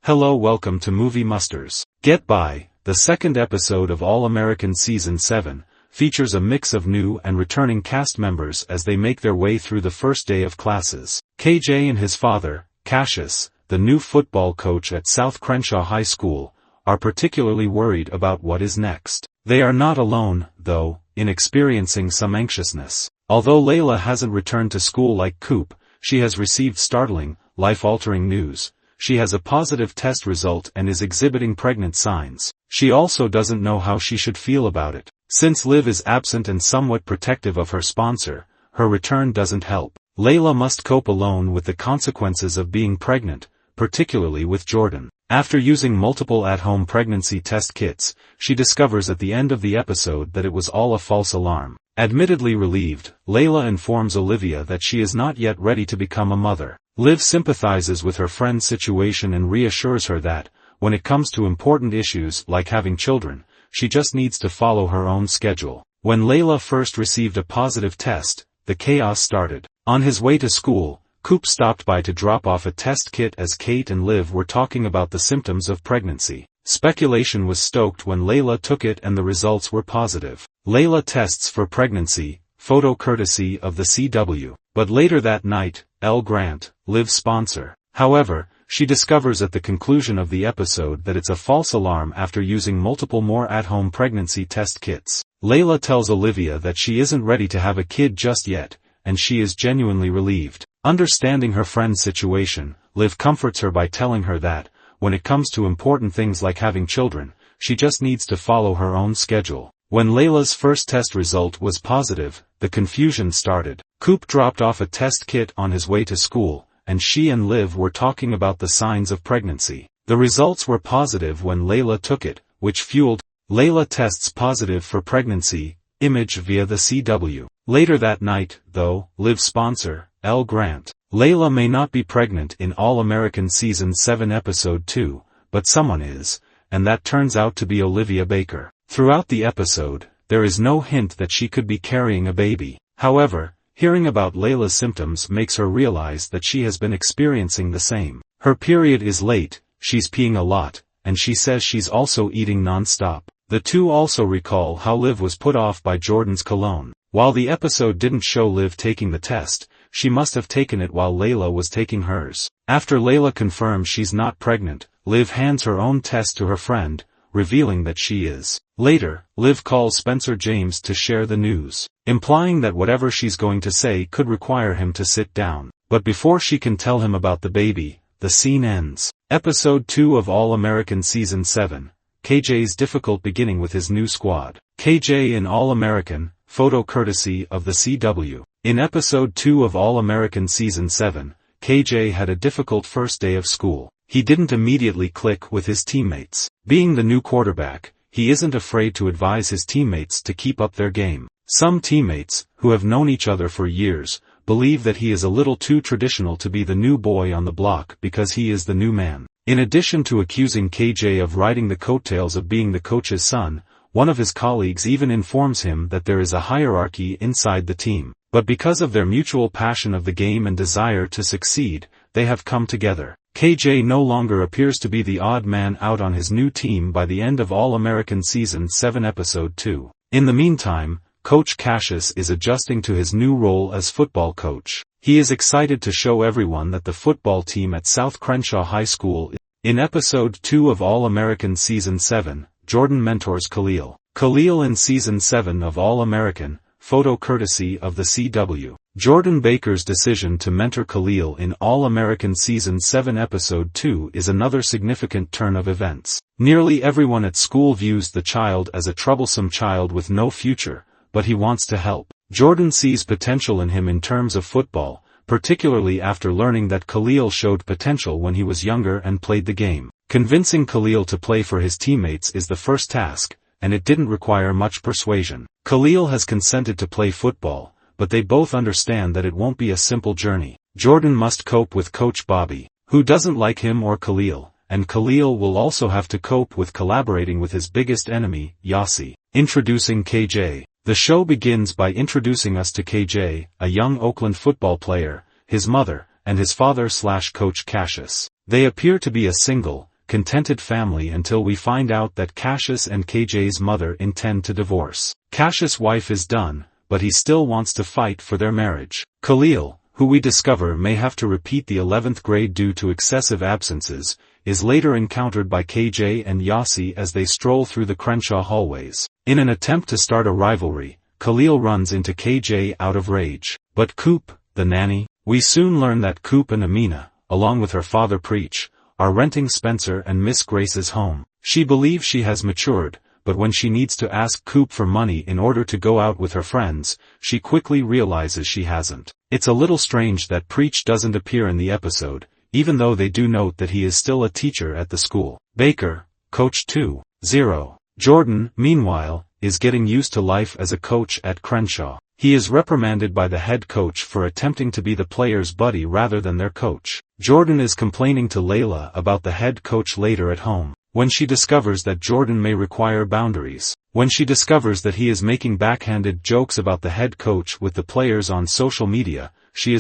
Hello, welcome to Movie Musters. Get By, the second episode of All-American Season 7, features a mix of new and returning cast members as they make their way through the first day of classes. KJ and his father, Cassius, the new football coach at South Crenshaw High School, are particularly worried about what is next. They are not alone, though, in experiencing some anxiousness. Although Layla hasn't returned to school like Coop, she has received startling, life-altering news. She has a positive test result and is exhibiting pregnant signs. She also doesn't know how she should feel about it. Since Liv is absent and somewhat protective of her sponsor, her return doesn't help. Layla must cope alone with the consequences of being pregnant, particularly with Jordan. After using multiple at-home pregnancy test kits, she discovers at the end of the episode that it was all a false alarm. Admittedly relieved, Layla informs Olivia that she is not yet ready to become a mother. Liv sympathizes with her friend's situation and reassures her that, when it comes to important issues like having children, she just needs to follow her own schedule. When Layla first received a positive test, the chaos started. On his way to school, Coop stopped by to drop off a test kit as Kate and Liv were talking about the symptoms of pregnancy. Speculation was stoked when Layla took it and the results were positive. Layla tests for pregnancy, photo courtesy of the CW. But later that night, L. Grant, Liv's sponsor. However, she discovers at the conclusion of the episode that it's a false alarm after using multiple more at-home pregnancy test kits. Layla tells Olivia that she isn't ready to have a kid just yet, and she is genuinely relieved. Understanding her friend's situation, Liv comforts her by telling her that, when it comes to important things like having children, she just needs to follow her own schedule. When Layla's first test result was positive, the confusion started. Coop dropped off a test kit on his way to school, and she and Liv were talking about the signs of pregnancy. The results were positive when Layla took it, which fueled. Layla tests positive for pregnancy, image via the CW. Later that night, though, Liv's sponsor, L. Grant. Layla may not be pregnant in All-American Season 7 Episode 2, but someone is, and that turns out to be Olivia Baker. Throughout the episode, there is no hint that she could be carrying a baby. However, hearing about Layla's symptoms makes her realize that she has been experiencing the same. Her period is late, she's peeing a lot, and she says she's also eating non-stop. The two also recall how Liv was put off by Jordan's cologne. While the episode didn't show Liv taking the test, she must have taken it while Layla was taking hers. After Layla confirms she's not pregnant, Liv hands her own test to her friend, revealing that she is. Later, Liv calls Spencer James to share the news, implying that whatever she's going to say could require him to sit down. But before she can tell him about the baby, the scene ends. Episode 2 of All-American Season 7, KJ's difficult beginning with his new squad. KJ in All-American, photo courtesy of the CW. In Episode 2 of All-American Season 7, KJ had a difficult first day of school. He didn't immediately click with his teammates. Being the new quarterback, he isn't afraid to advise his teammates to keep up their game. Some teammates, who have known each other for years, believe that he is a little too traditional to be the new boy on the block because he is the new man. In addition to accusing KJ of riding the coattails of being the coach's son, one of his colleagues even informs him that there is a hierarchy inside the team. But because of their mutual passion of the game and desire to succeed, they have come together. KJ no longer appears to be the odd man out on his new team by the end of All-American Season 7 Episode 2. In the meantime, Coach Cassius is adjusting to his new role as football coach. He is excited to show everyone that the football team at South Crenshaw High School. In Episode 2 of All-American Season 7, Jordan mentors Khalil. Khalil in Season 7 of All-American, photo courtesy of the CW. Jordan Baker's decision to mentor Khalil in All-American Season 7 Episode 2 is another significant turn of events. Nearly everyone at school views the child as a troublesome child with no future, but he wants to help. Jordan sees potential in him in terms of football, particularly after learning that Khalil showed potential when he was younger and played the game. Convincing Khalil to play for his teammates is the first task, and it didn't require much persuasion. Khalil has consented to play football, but they both understand that it won't be a simple journey. Jordan must cope with Coach Bobby, who doesn't like him or Khalil, and Khalil will also have to cope with collaborating with his biggest enemy, Yossi. Introducing KJ. The show begins by introducing us to KJ, a young Oakland football player, his mother, and his father/Coach Cassius. They appear to be a single, contented family until we find out that Cassius and KJ's mother intend to divorce. Cassius' wife is done, but he still wants to fight for their marriage. Khalil, who we discover may have to repeat the 11th grade due to excessive absences, is later encountered by KJ and Yossi as they stroll through the Crenshaw hallways. In an attempt to start a rivalry, Khalil runs into KJ out of rage. But Coop, the nanny, we soon learn that Coop and Amina, along with her father Preach, are renting Spencer and Miss Grace's home. She believes she has matured, but when she needs to ask Coop for money in order to go out with her friends, she quickly realizes she hasn't. It's a little strange that Preach doesn't appear in the episode, even though they do note that he is still a teacher at the school. Baker, Coach 2-0. Jordan, meanwhile, is getting used to life as a coach at Crenshaw. He is reprimanded by the head coach for attempting to be the player's buddy rather than their coach. Jordan is complaining to Layla about the head coach later at home. When she discovers that Jordan may require boundaries. When she discovers that he is making backhanded jokes about the head coach with the players on social media, she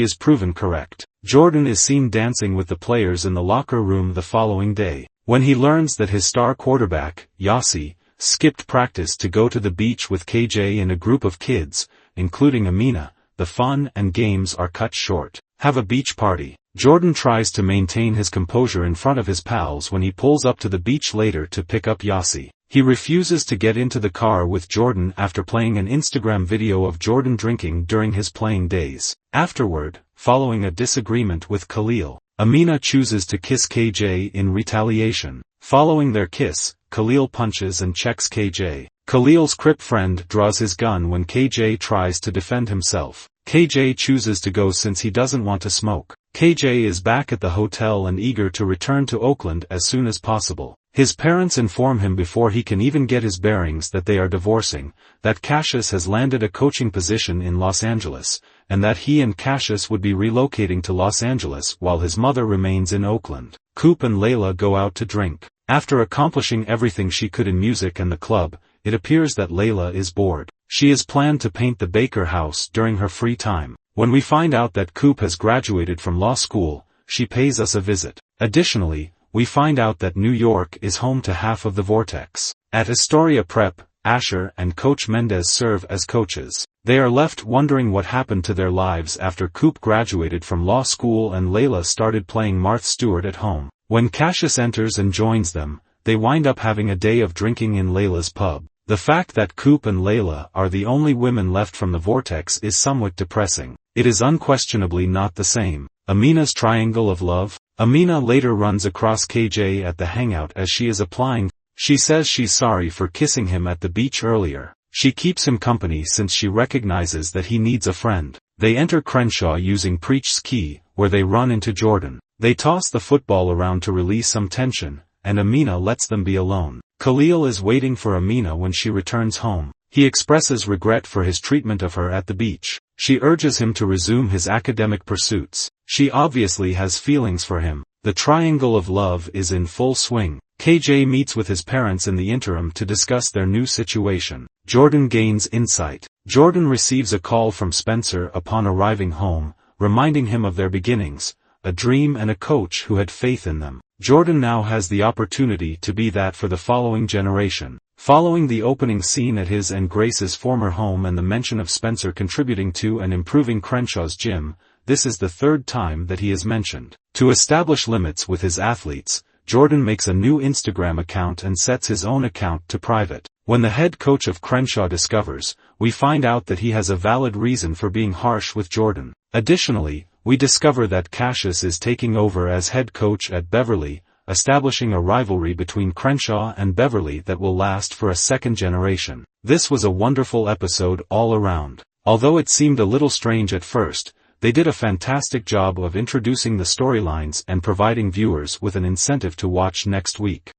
is proven correct. Jordan is seen dancing with the players in the locker room the following day. When he learns that his star quarterback, Yossi, skipped practice to go to the beach with KJ and a group of kids, including Amina, the fun and games are cut short. Have a beach party. Jordan tries to maintain his composure in front of his pals when he pulls up to the beach later to pick up Yossi. He refuses to get into the car with Jordan after playing an Instagram video of Jordan drinking during his playing days. Afterward, following a disagreement with Khalil, Amina chooses to kiss KJ in retaliation. Following their kiss, Khalil punches and checks KJ. Khalil's Crip friend draws his gun when KJ tries to defend himself. KJ chooses to go since he doesn't want to smoke. KJ is back at the hotel and eager to return to Oakland as soon as possible. His parents inform him before he can even get his bearings that they are divorcing, that Cassius has landed a coaching position in Los Angeles, and that he and Cassius would be relocating to Los Angeles while his mother remains in Oakland. Coop and Layla go out to drink. After accomplishing everything she could in music and the club, it appears that Layla is bored. She has planned to paint the Baker house during her free time. When we find out that Coop has graduated from law school, she pays us a visit. Additionally, we find out that New York is home to half of the Vortex. At Astoria Prep, Asher and Coach Mendez serve as coaches. They are left wondering what happened to their lives after Coop graduated from law school and Layla started playing Martha Stewart at home. When Cassius enters and joins them, they wind up having a day of drinking in Layla's pub. The fact that Coop and Layla are the only women left from the Vortex is somewhat depressing. It is unquestionably not the same. Amina's triangle of love. Amina later runs across KJ at the hangout as she is applying. She says she's sorry for kissing him at the beach earlier. She keeps him company since she recognizes that he needs a friend. They enter Crenshaw using Preach's key, where they run into Jordan. They toss the football around to release some tension, and Amina lets them be alone. Khalil is waiting for Amina when she returns home. He expresses regret for his treatment of her at the beach. She urges him to resume his academic pursuits. She obviously has feelings for him. The triangle of love is in full swing. KJ meets with his parents in the interim to discuss their new situation. Jordan gains insight. Jordan receives a call from Spencer upon arriving home, reminding him of their beginnings, a dream and a coach who had faith in them. Jordan now has the opportunity to be that for the following generation. Following the opening scene at his and Grace's former home and the mention of Spencer contributing to and improving Crenshaw's gym, this is the third time that he is mentioned. To establish limits with his athletes, Jordan makes a new Instagram account and sets his own account to private. When the head coach of Crenshaw discovers, we find out that he has a valid reason for being harsh with Jordan. Additionally, we discover that Cassius is taking over as head coach at Beverly, establishing a rivalry between Crenshaw and Beverly that will last for a second generation. This was a wonderful episode all around. Although it seemed a little strange at first, they did a fantastic job of introducing the storylines and providing viewers with an incentive to watch next week.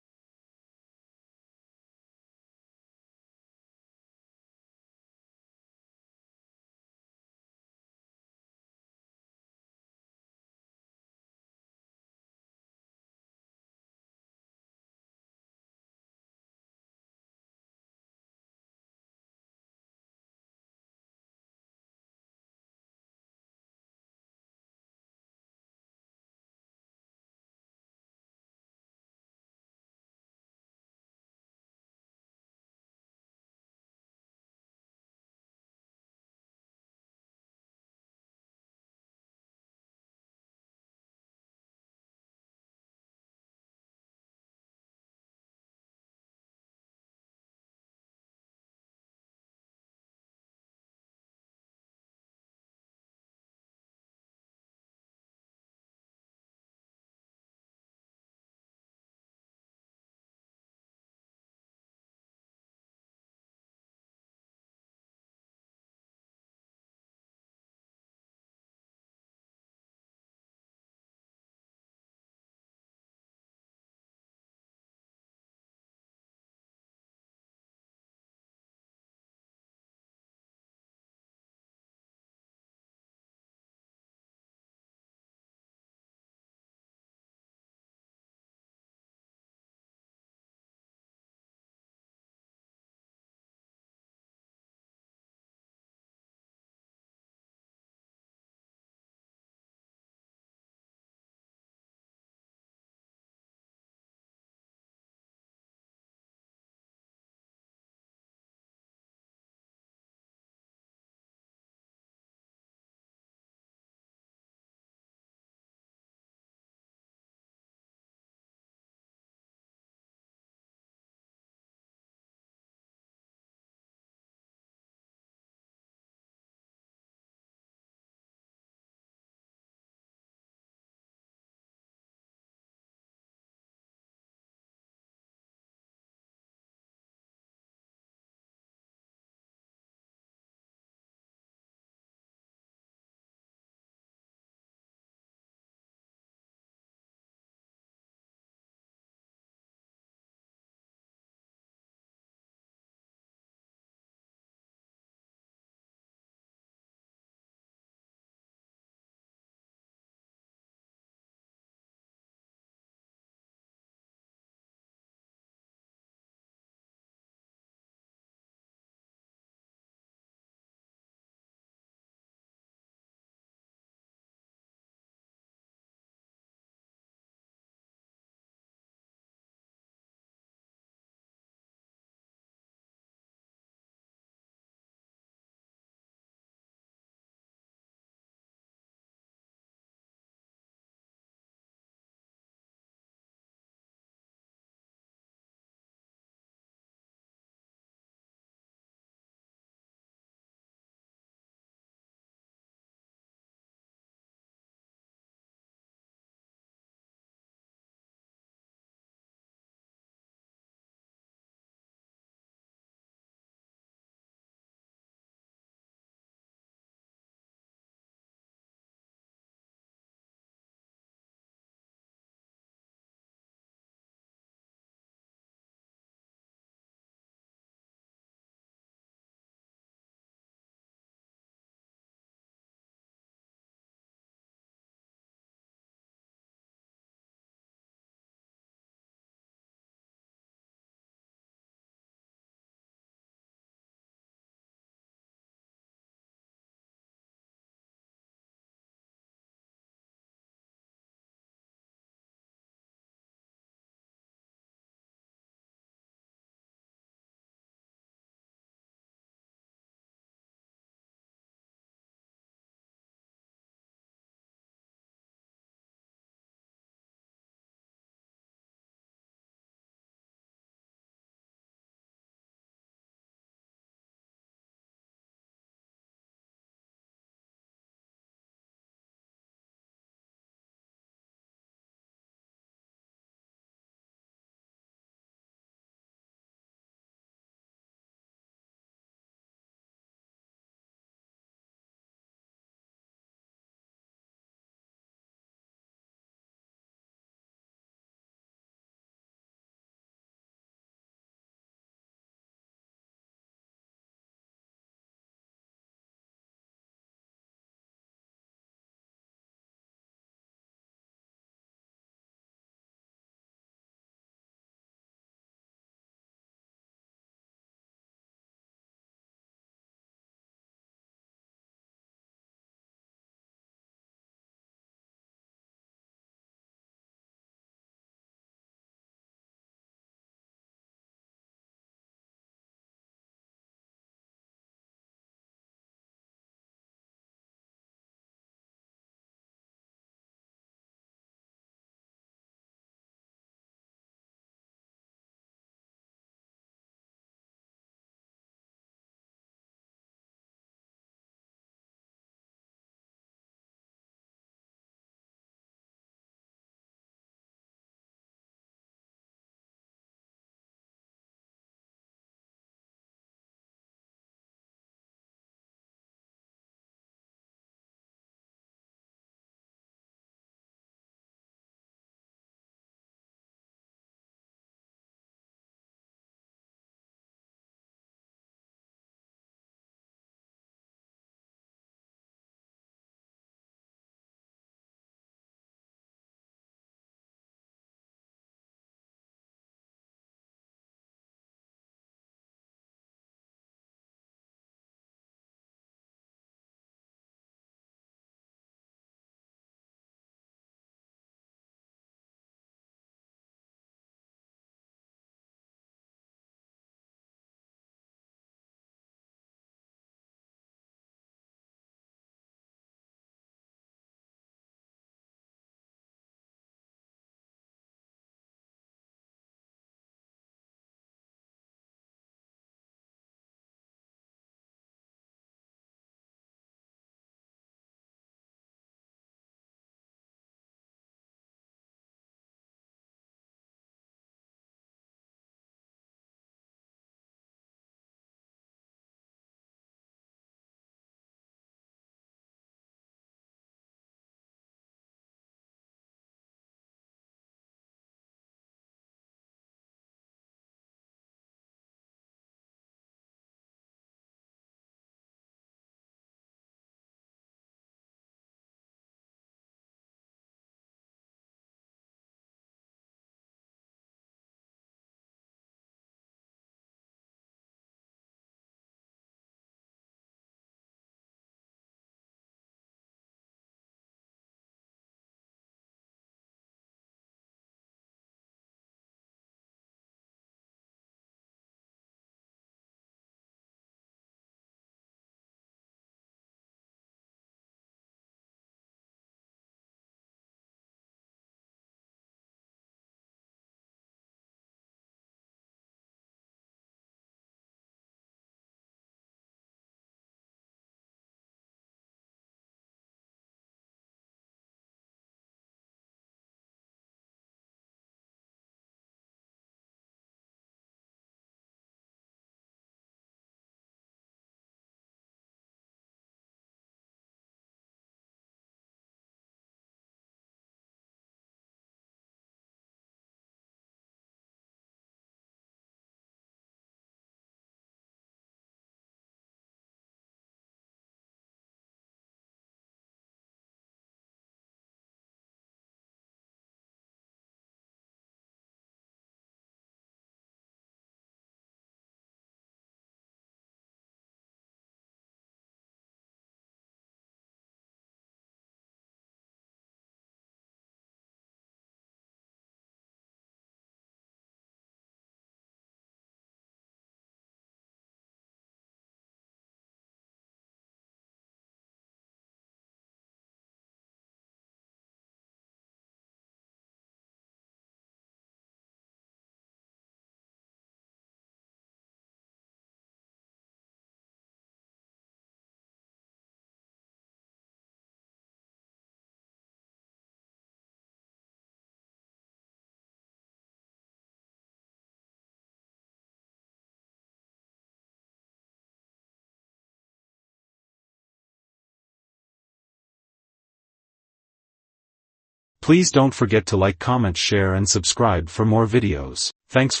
Please don't forget to like, comment, share and subscribe for more videos. Thanks for